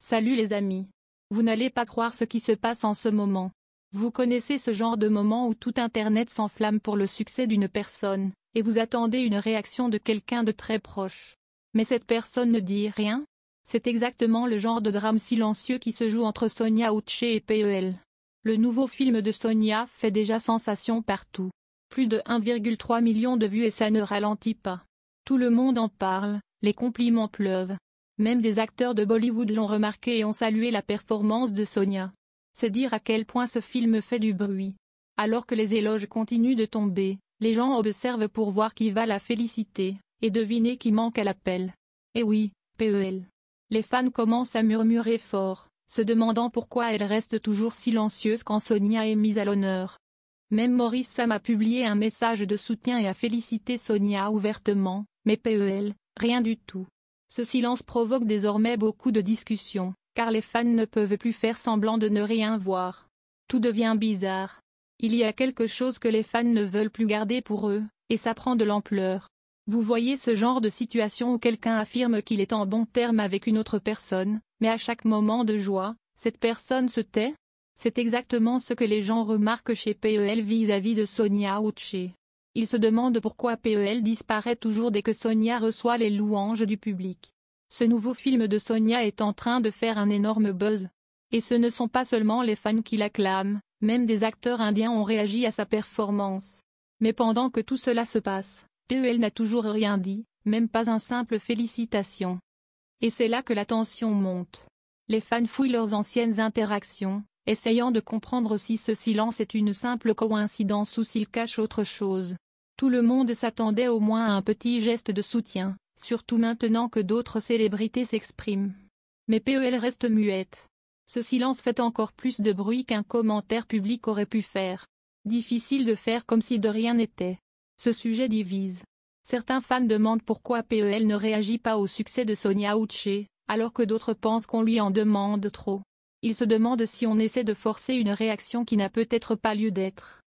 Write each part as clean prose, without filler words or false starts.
Salut les amis. Vous n'allez pas croire ce qui se passe en ce moment. Vous connaissez ce genre de moment où tout Internet s'enflamme pour le succès d'une personne, et vous attendez une réaction de quelqu'un de très proche. Mais cette personne ne dit rien? C'est exactement le genre de drame silencieux qui se joue entre Sonia Uche et PEL. Le nouveau film de Sonia fait déjà sensation partout. Plus de 1,3 million de vues et ça ne ralentit pas. Tout le monde en parle, les compliments pleuvent. Même des acteurs de Bollywood l'ont remarqué et ont salué la performance de Sonia. C'est dire à quel point ce film fait du bruit. Alors que les éloges continuent de tomber, les gens observent pour voir qui va la féliciter, et deviner qui manque à l'appel. Eh oui, PEL. Les fans commencent à murmurer fort, se demandant pourquoi elle reste toujours silencieuse quand Sonia est mise à l'honneur. Même Maurice Sam a publié un message de soutien et a félicité Sonia ouvertement, mais PEL, rien du tout. Ce silence provoque désormais beaucoup de discussions, car les fans ne peuvent plus faire semblant de ne rien voir. Tout devient bizarre. Il y a quelque chose que les fans ne veulent plus garder pour eux, et ça prend de l'ampleur. Vous voyez ce genre de situation où quelqu'un affirme qu'il est en bon terme avec une autre personne, mais à chaque moment de joie, cette personne se tait? C'est exactement ce que les gens remarquent chez PEL vis-à-vis de Sonia Uche. Ils se demandent pourquoi PEL disparaît toujours dès que Sonia reçoit les louanges du public. Ce nouveau film de Sonia est en train de faire un énorme buzz. Et ce ne sont pas seulement les fans qui l'acclament, même des acteurs indiens ont réagi à sa performance. Mais pendant que tout cela se passe, PEL n'a toujours rien dit, même pas un simple félicitation. Et c'est là que la tension monte. Les fans fouillent leurs anciennes interactions, essayant de comprendre si ce silence est une simple coïncidence ou s'il cache autre chose. Tout le monde s'attendait au moins à un petit geste de soutien, surtout maintenant que d'autres célébrités s'expriment. Mais PEL reste muette. Ce silence fait encore plus de bruit qu'un commentaire public aurait pu faire. Difficile de faire comme si de rien n'était. Ce sujet divise. Certains fans demandent pourquoi PEL ne réagit pas au succès de Sonia Uche, alors que d'autres pensent qu'on lui en demande trop. Ils se demandent si on essaie de forcer une réaction qui n'a peut-être pas lieu d'être.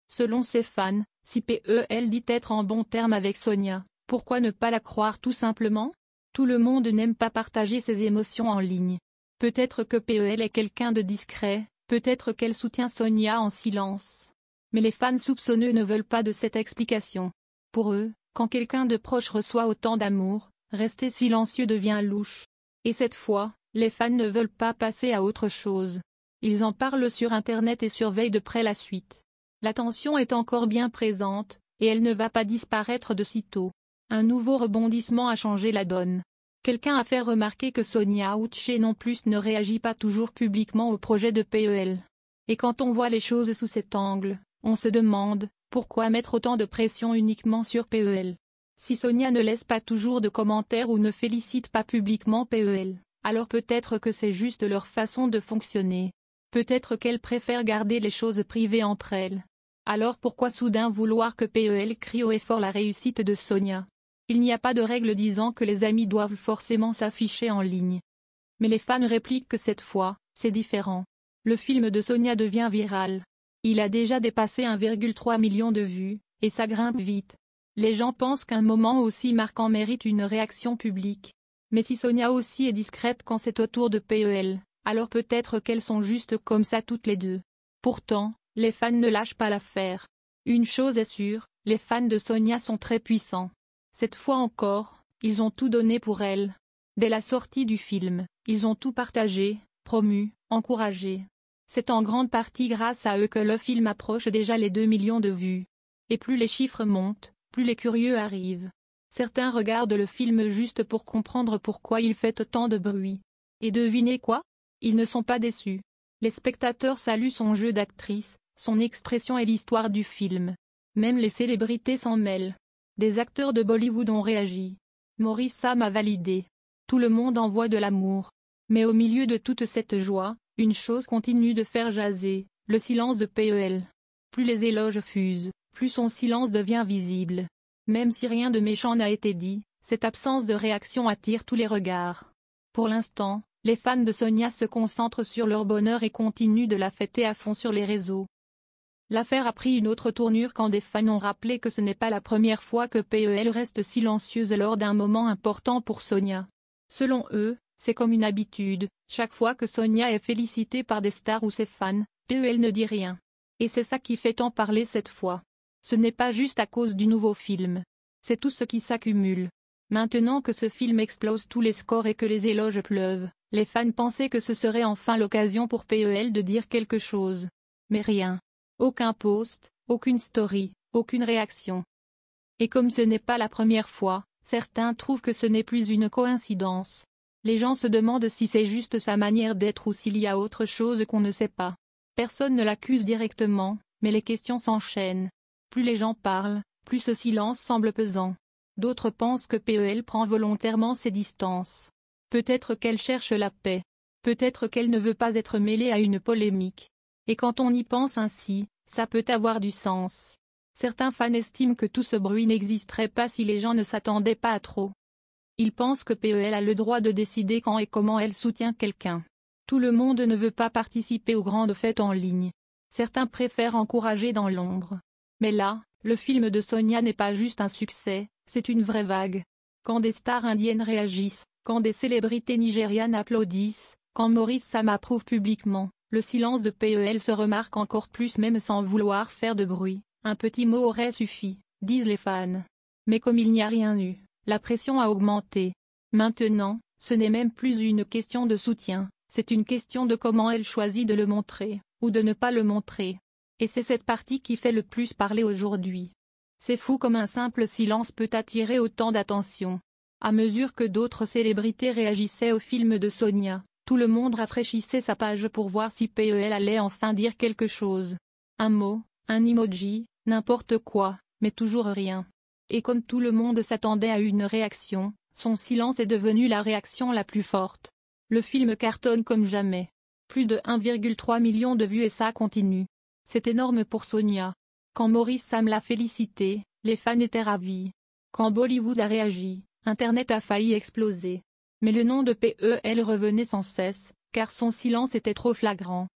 Selon ses fans, si PEL dit être en bon terme avec Sonia, pourquoi ne pas la croire tout simplement? Tout le monde n'aime pas partager ses émotions en ligne. Peut-être que PEL est quelqu'un de discret, peut-être qu'elle soutient Sonia en silence. Mais les fans soupçonneux ne veulent pas de cette explication. Pour eux, quand quelqu'un de proche reçoit autant d'amour, rester silencieux devient louche. Et cette fois, les fans ne veulent pas passer à autre chose. Ils en parlent sur Internet et surveillent de près la suite. La tension est encore bien présente, et elle ne va pas disparaître de sitôt. Un nouveau rebondissement a changé la donne. Quelqu'un a fait remarquer que Sonia Uche non plus ne réagit pas toujours publiquement au projet de PEL. Et quand on voit les choses sous cet angle, on se demande, pourquoi mettre autant de pression uniquement sur PEL? Si Sonia ne laisse pas toujours de commentaires ou ne félicite pas publiquement PEL, alors peut-être que c'est juste leur façon de fonctionner. Peut-être qu'elle préfère garder les choses privées entre elles. Alors pourquoi soudain vouloir que PEL crie haut et fort la réussite de Sonia? Il n'y a pas de règle disant que les amis doivent forcément s'afficher en ligne. Mais les fans répliquent que cette fois, c'est différent. Le film de Sonia devient viral. Il a déjà dépassé 1,3 million de vues, et ça grimpe vite. Les gens pensent qu'un moment aussi marquant mérite une réaction publique. Mais si Sonia aussi est discrète quand c'est au tour de PEL, alors peut-être qu'elles sont juste comme ça toutes les deux. Pourtant, les fans ne lâchent pas l'affaire. Une chose est sûre, les fans de Sonia sont très puissants. Cette fois encore, ils ont tout donné pour elle. Dès la sortie du film, ils ont tout partagé, promu, encouragé. C'est en grande partie grâce à eux que le film approche déjà les 2 millions de vues. Et plus les chiffres montent, plus les curieux arrivent. Certains regardent le film juste pour comprendre pourquoi il fait autant de bruit. Et devinez quoi? Ils ne sont pas déçus. Les spectateurs saluent son jeu d'actrice, son expression et l'histoire du film. Même les célébrités s'en mêlent. Des acteurs de Bollywood ont réagi. Maurice Sam a validé. Tout le monde envoie de l'amour. Mais au milieu de toute cette joie, une chose continue de faire jaser, le silence de PEL. Plus les éloges fusent, plus son silence devient visible. Même si rien de méchant n'a été dit, cette absence de réaction attire tous les regards. Pour l'instant, les fans de Sonia se concentrent sur leur bonheur et continuent de la fêter à fond sur les réseaux. L'affaire a pris une autre tournure quand des fans ont rappelé que ce n'est pas la première fois que PEL reste silencieuse lors d'un moment important pour Sonia. Selon eux, C'est comme une habitude, chaque fois que Sonia est félicitée par des stars ou ses fans, PEL ne dit rien. Et c'est ça qui fait tant parler cette fois. Ce n'est pas juste à cause du nouveau film. C'est tout ce qui s'accumule. Maintenant que ce film explose tous les scores et que les éloges pleuvent, les fans pensaient que ce serait enfin l'occasion pour PEL de dire quelque chose. Mais rien. Aucun post, aucune story, aucune réaction. Et comme ce n'est pas la première fois, certains trouvent que ce n'est plus une coïncidence. Les gens se demandent si c'est juste sa manière d'être ou s'il y a autre chose qu'on ne sait pas. Personne ne l'accuse directement, mais les questions s'enchaînent. Plus les gens parlent, plus ce silence semble pesant. D'autres pensent que PEL prend volontairement ses distances. Peut-être qu'elle cherche la paix. Peut-être qu'elle ne veut pas être mêlée à une polémique. Et quand on y pense ainsi, ça peut avoir du sens. Certains fans estiment que tout ce bruit n'existerait pas si les gens ne s'attendaient pas à trop. Ils pensent que PEL a le droit de décider quand et comment elle soutient quelqu'un. Tout le monde ne veut pas participer aux grandes fêtes en ligne. Certains préfèrent encourager dans l'ombre. Mais là, le film de Sonia n'est pas juste un succès, c'est une vraie vague. Quand des stars indiennes réagissent, quand des célébrités nigérianes applaudissent, quand Maurice Sam approuve publiquement, le silence de PEL se remarque encore plus même sans vouloir faire de bruit. Un petit mot aurait suffi, disent les fans. Mais comme il n'y a rien eu, la pression a augmenté. Maintenant, ce n'est même plus une question de soutien, c'est une question de comment elle choisit de le montrer, ou de ne pas le montrer. Et c'est cette partie qui fait le plus parler aujourd'hui. C'est fou comme un simple silence peut attirer autant d'attention. À mesure que d'autres célébrités réagissaient au film de Sonia, tout le monde rafraîchissait sa page pour voir si PEL allait enfin dire quelque chose. Un mot, un emoji, n'importe quoi, mais toujours rien. Et comme tout le monde s'attendait à une réaction, son silence est devenu la réaction la plus forte. Le film cartonne comme jamais. Plus de 1,3 million de vues et ça continue. C'est énorme pour Sonia. Quand Maurice Sam l'a félicité, les fans étaient ravis. Quand Bollywood a réagi, Internet a failli exploser. Mais le nom de PEL revenait sans cesse, car son silence était trop flagrant.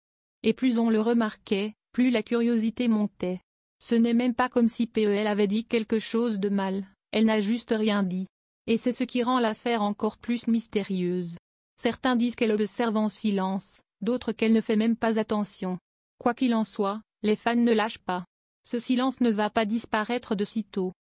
Et plus on le remarquait, plus la curiosité montait. Ce n'est même pas comme si PEL avait dit quelque chose de mal, elle n'a juste rien dit. Et c'est ce qui rend l'affaire encore plus mystérieuse. Certains disent qu'elle observe en silence, d'autres qu'elle ne fait même pas attention. Quoi qu'il en soit, les fans ne lâchent pas. Ce silence ne va pas disparaître de sitôt.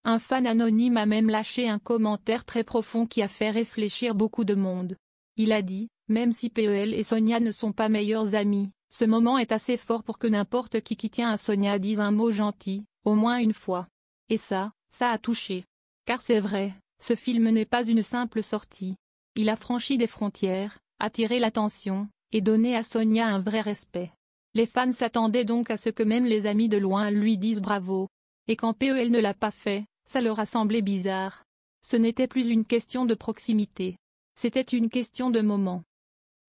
Un fan anonyme a même lâché un commentaire très profond qui a fait réfléchir beaucoup de monde. Il a dit, même si PEL et Sonia ne sont pas meilleurs amis, ce moment est assez fort pour que n'importe qui tient à Sonia dise un mot gentil, au moins une fois. Et ça a touché. Car c'est vrai, ce film n'est pas une simple sortie. Il a franchi des frontières, attiré l'attention, et donné à Sonia un vrai respect. Les fans s'attendaient donc à ce que même les amis de loin lui disent bravo. Et quand PEL ne l'a pas fait, ça leur a semblé bizarre. Ce n'était plus une question de proximité. C'était une question de moment.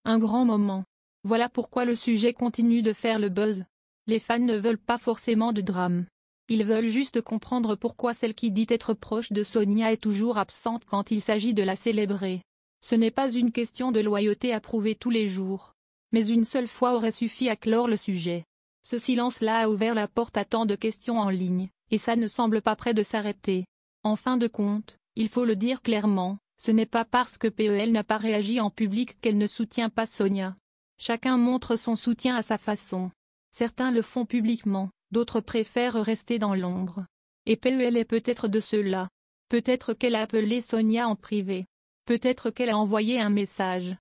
Un grand moment. Voilà pourquoi le sujet continue de faire le buzz. Les fans ne veulent pas forcément de drame. Ils veulent juste comprendre pourquoi celle qui dit être proche de Sonia est toujours absente quand il s'agit de la célébrer. Ce n'est pas une question de loyauté à prouver tous les jours. Mais une seule fois aurait suffi à clore le sujet. Ce silence-là a ouvert la porte à tant de questions en ligne, et ça ne semble pas près de s'arrêter. En fin de compte, il faut le dire clairement, ce n'est pas parce que PEL n'a pas réagi en public qu'elle ne soutient pas Sonia. Chacun montre son soutien à sa façon. Certains le font publiquement, d'autres préfèrent rester dans l'ombre. Et PEL est peut-être de ceux-là. Peut-être qu'elle a appelé Sonia en privé. Peut-être qu'elle a envoyé un message.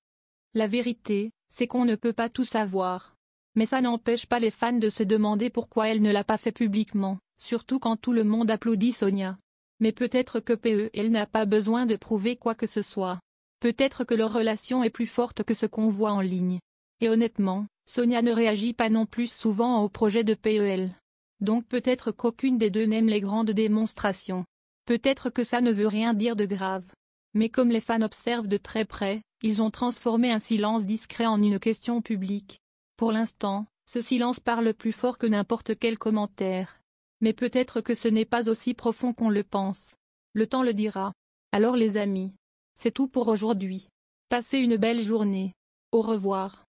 La vérité, c'est qu'on ne peut pas tout savoir. Mais ça n'empêche pas les fans de se demander pourquoi elle ne l'a pas fait publiquement, surtout quand tout le monde applaudit Sonia. Mais peut-être que PEL n'a pas besoin de prouver quoi que ce soit. Peut-être que leur relation est plus forte que ce qu'on voit en ligne. Et honnêtement, Sonia ne réagit pas non plus souvent au projet de PEL. Donc peut-être qu'aucune des deux n'aime les grandes démonstrations. Peut-être que ça ne veut rien dire de grave. Mais comme les fans observent de très près, ils ont transformé un silence discret en une question publique. Pour l'instant, ce silence parle plus fort que n'importe quel commentaire. Mais peut-être que ce n'est pas aussi profond qu'on le pense. Le temps le dira. Alors les amis, c'est tout pour aujourd'hui. Passez une belle journée. Au revoir.